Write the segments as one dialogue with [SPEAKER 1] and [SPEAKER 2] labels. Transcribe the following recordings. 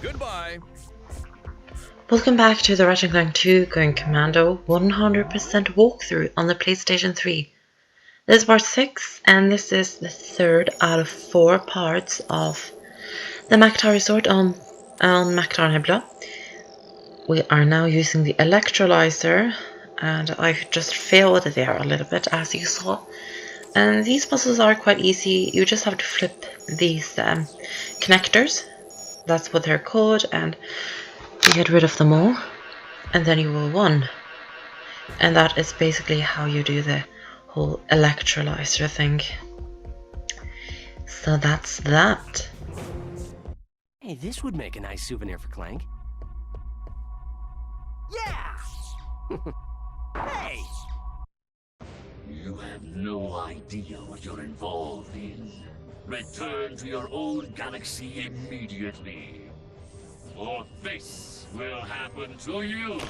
[SPEAKER 1] Goodbye.
[SPEAKER 2] Welcome back to the Ratchet Clank 2 Going Commando 100% walkthrough on the PlayStation 3. This is part 6, and this is the third out of 4 parts of the Maktar Resort on Maktar Nebula. We are now using the electrolyzer, and I just failed there a little bit, as you saw. And these puzzles are quite easy. You just have to flip these connectors. That's what they're called, and you get rid of them all, and then you will win. And that is basically how you do the whole electrolyzer thing. So that's that.
[SPEAKER 3] Hey, this would make a nice souvenir for Clank. Yeah! Hey!
[SPEAKER 4] You have no idea what you're involved in. Return to your own galaxy immediately, or this will happen to you.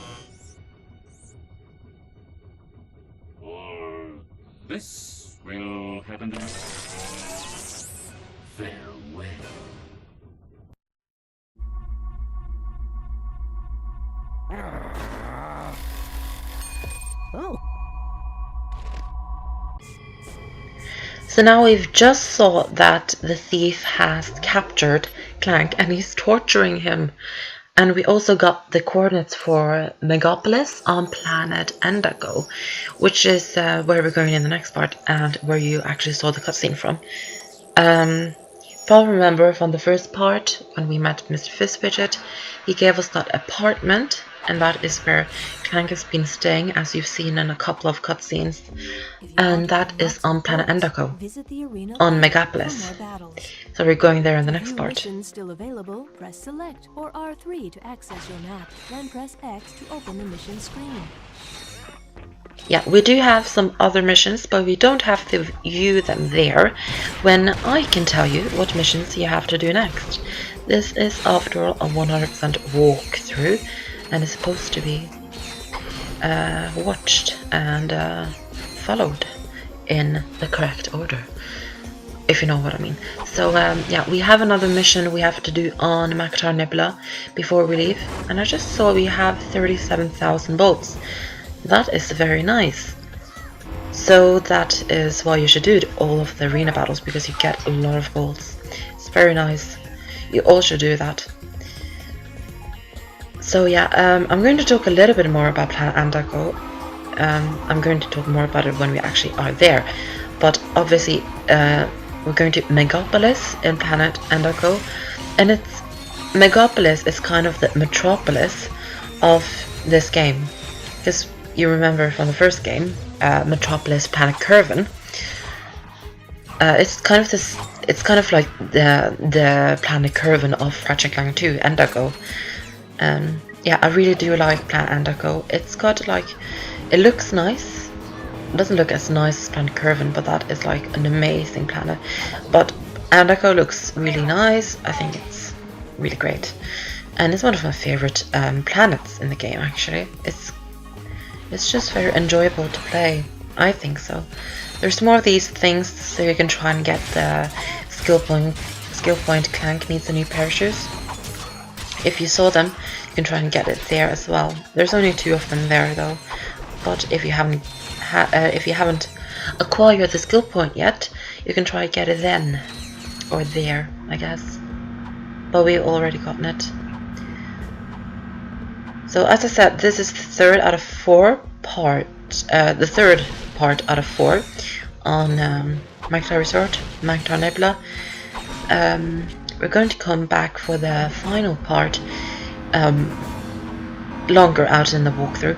[SPEAKER 4] Or this will happen to you. Farewell.
[SPEAKER 3] Oh.
[SPEAKER 2] So now we've just saw that the thief has captured Clank and he's torturing him. And we also got the coordinates for Megapolis on planet Endago, which is where we're going in the next part and where you actually saw the cutscene from. If I remember from the first part, when we met Mr. Fizzfidget, he gave us that apartment, and that is where Clank has been staying, as you've seen in a couple of cutscenes, and that is on planet Endago, on Megapolis. So we're going there in the next part.
[SPEAKER 5] Still available, press select or R3 to access your map, then press X to open the mission screen.
[SPEAKER 2] Yeah, we do have some other missions, but we don't have to view them there when I can tell you what missions you have to do next. This is, after all, a 100% walkthrough, and is supposed to be watched and followed in the correct order, if you know what I mean. So yeah, we have another mission we have to do on Maktar Nebula before we leave, and I just saw we have 37,000 bolts. That is very nice. So that is why you should do all of the arena battles, because you get a lot of bolts. It's very nice. You all should do that. So yeah, I'm going to talk a little bit more about Planet Endago. I'm going to talk more about it when we actually are there. But obviously, we're going to Megapolis in Planet Endago, and Megapolis is kind of the metropolis of this game, because you remember from the first game, Metropolis Planet Curvin. It's kind of like the Planet Curvin of Ratchet Clank 2 Endago. Yeah, I really do like Planet Endago. It's got like, it looks nice. It doesn't look as nice as Planet Curvin, but that is like an amazing planet. But Endago looks really nice. I think it's really great, and it's one of my favorite planets in the game. Actually, it's just very enjoyable to play. I think so. There's more of these things, so you can try and get the skill point. Clank needs a new pair of shoes. If you saw them, you can try and get it there as well. There's only 2 of them there though. But if you haven't acquired the skill point yet, you can try and get it then, or there, I guess. But we've already gotten it. So as I said, this is the third out of 4 parts. The third part out of 4 on Maktar Resort, Maktar Nebula. We're going to come back for the final part, longer out in the walkthrough,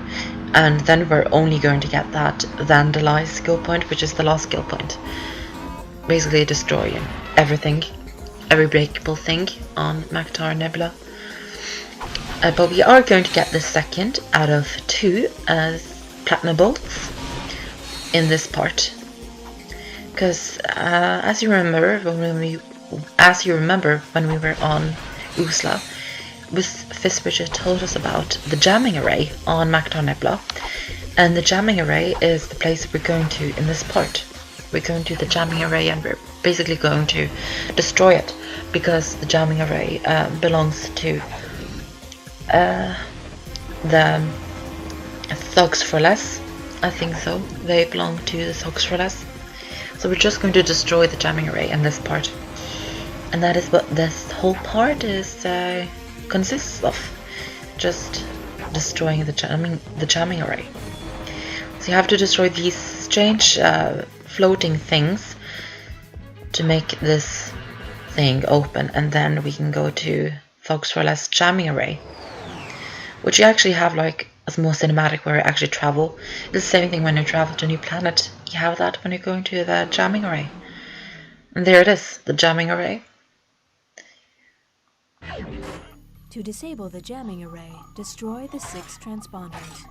[SPEAKER 2] and then we're only going to get that Vandalize skill point, which is the last skill point. Basically destroying everything, every breakable thing on Maktar Nebula. But we are going to get the second out of 2 platinum bolts in this part, because as you remember when we were on Usla, Fizzfidget told us about the jamming array on Maktar Nebula, and the jamming array is the place we're going to in this part. We're going to the jamming array, and we're basically going to destroy it. because the jamming array belongs to the Thugs for Less. I think so. They belong to the Thugs for Less. So we're just going to destroy the jamming array in this part. And that is what this whole part is consists of. Just destroying the jamming array. So you have to destroy these strange floating things to make this thing open, and then we can go to Thugs for Less jamming array, which you actually have like a small cinematic where you actually travel. It's the same thing when you travel to a new planet. You have that when you're going to the jamming array. And there it is, the jamming array.
[SPEAKER 5] To disable the jamming array, destroy the 6 transponders.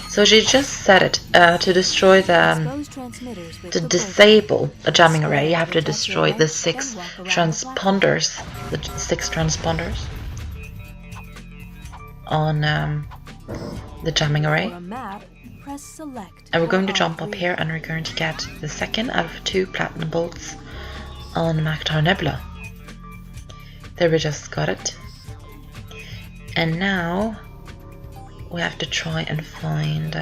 [SPEAKER 2] So she just said it, to destroy to disable a jamming array, you have to destroy the 6 transponders, on the jamming array. And we're going to jump up here, and we're going to get the second out of 2 platinum bolts on Maktar Nebula. There, we just got it. And now we have to try and find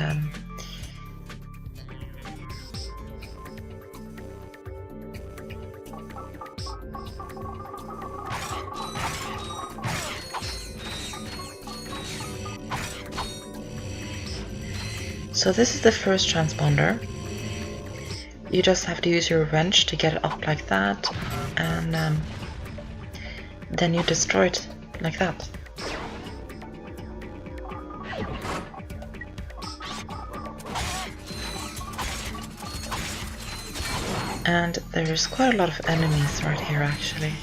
[SPEAKER 2] so this is the first transponder. You just have to use your wrench to get it up like that, and then you destroy it like that. And there's quite a lot of enemies right here actually.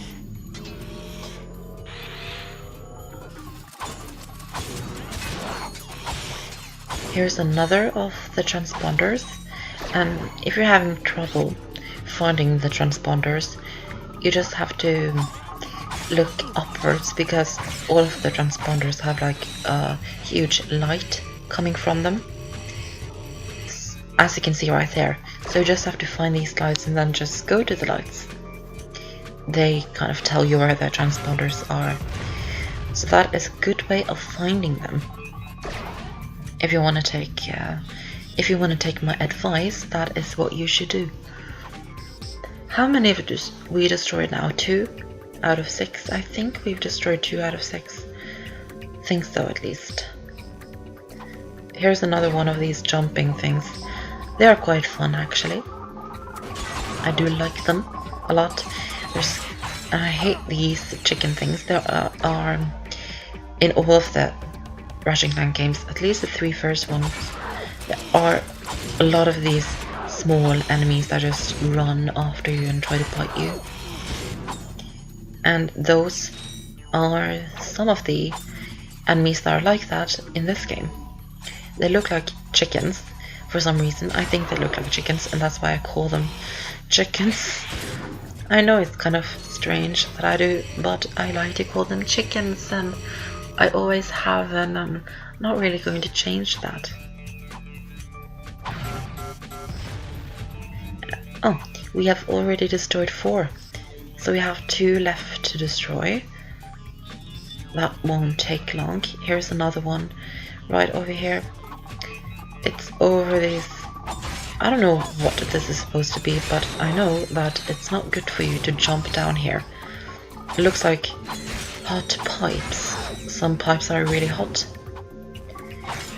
[SPEAKER 2] Here's another of the transponders, and if you're having trouble finding the transponders, you just have to look upwards, because all of the transponders have like a huge light coming from them, as you can see right there. So you just have to find these lights and then just go to the lights. They kind of tell you where the transponders are. So that is a good way of finding them. If you want to take my advice, that is what you should do. How many have we destroyed now? 2 out of 6. I think we've destroyed 2 out of 6. Think so, at least. Here's another one of these jumping things. They are quite fun actually. I do like them a lot. I hate these chicken things. There are in all of the Ratchet Clank games, at least the 3 first ones, there are a lot of these small enemies that just run after you and try to bite you. And those are some of the enemies that are like that in this game. They look like chickens. For some reason, I think they look like chickens, and that's why I call them chickens. I know it's kind of strange that I do, but I like to call them chickens, and I always have, and I'm not really going to change that. Oh, we have already destroyed 4, so we have 2 left to destroy. That won't take long. Here's another one right over here. It's over these. I don't know what this is supposed to be, but I know that it's not good for you to jump down here. It looks like hot pipes. Some pipes are really hot.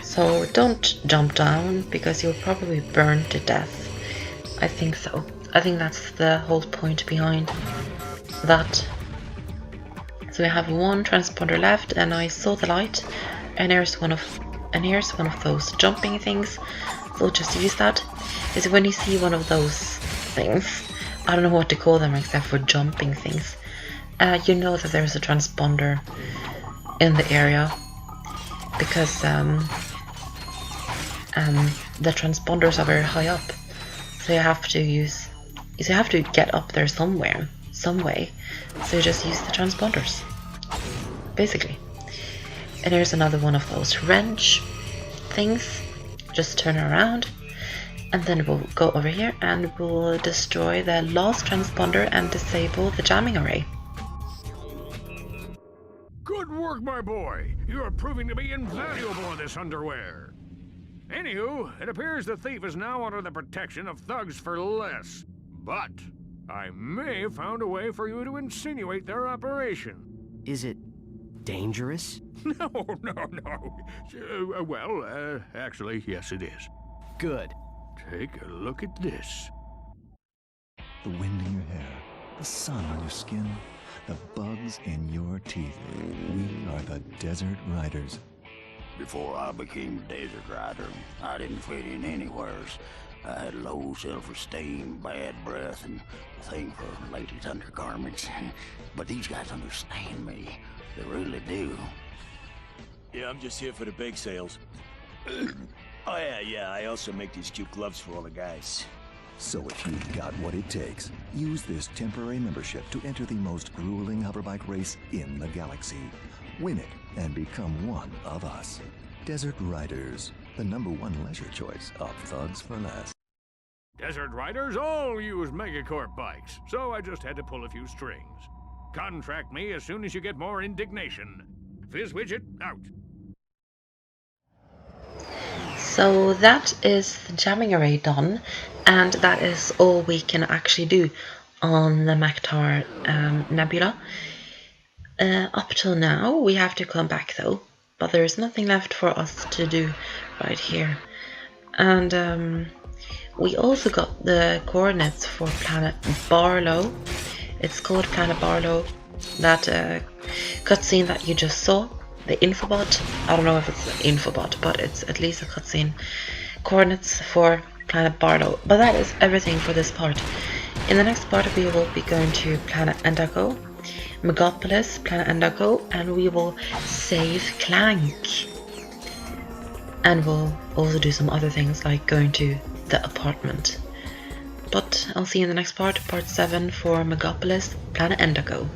[SPEAKER 2] So don't jump down, because you'll probably burn to death. I think so. I think that's the whole point behind that. So we have 1 transponder left, and I saw the light, and here's one of those jumping things. So just use that. Is when you see one of those things, I don't know what to call them except for jumping things, you know that there's a transponder in the area, because the transponders are very high up. So you have to get up there some way. So you just use the transponders, basically. And here's another one of those wrench things. Just turn around, And then we'll go over here and we'll destroy the last transponder and disable the jamming array.
[SPEAKER 1] Good work, my boy. You are proving to be invaluable in this underwear. Anywho, it appears the thief is now under the protection of thugs for less. But I may have found a way for you to insinuate their operation.
[SPEAKER 3] Is it dangerous?
[SPEAKER 1] No. Actually, yes, it is.
[SPEAKER 3] Good.
[SPEAKER 1] Take a look at this.
[SPEAKER 6] The wind in your hair, the sun on your skin, the bugs in your teeth. We are the Desert Riders.
[SPEAKER 7] Before I became a desert rider, I didn't fit in anywheres. I had low self-esteem, bad breath, and a thing for ladies' undergarments. But these guys understand me. They really do.
[SPEAKER 8] Yeah, I'm just here for the bake sales. Oh yeah, I also make these cute gloves for all the guys.
[SPEAKER 6] So if you've got what it takes, use this temporary membership to enter the most grueling hoverbike race in the galaxy. Win it and become one of us. Desert Riders, the #1 leisure choice of thugs for less.
[SPEAKER 1] Desert riders all use Megacorp bikes, so I just had to pull a few strings. Contract me as soon as you get more indignation. Fizzwidget, out.
[SPEAKER 2] So that is the jamming array done, and that is all we can actually do on the Maktar Nebula. Up till now, we have to come back though, but there's nothing left for us to do right here. And we also got the coordinates for Planet Barlow. It's called Planet Barlow. That cutscene that you just saw, the infobot. I don't know if it's an infobot, but it's at least a cutscene. Coordinates for Planet Barlow. But that is everything for this part. In the next part, we will be going to Planet Endago, Megapolis, Planet Endago, and we will save Clank. And we'll also do some other things like going to the apartment. But I'll see you in the next part, part 7 for Megapolis, Planet Endago.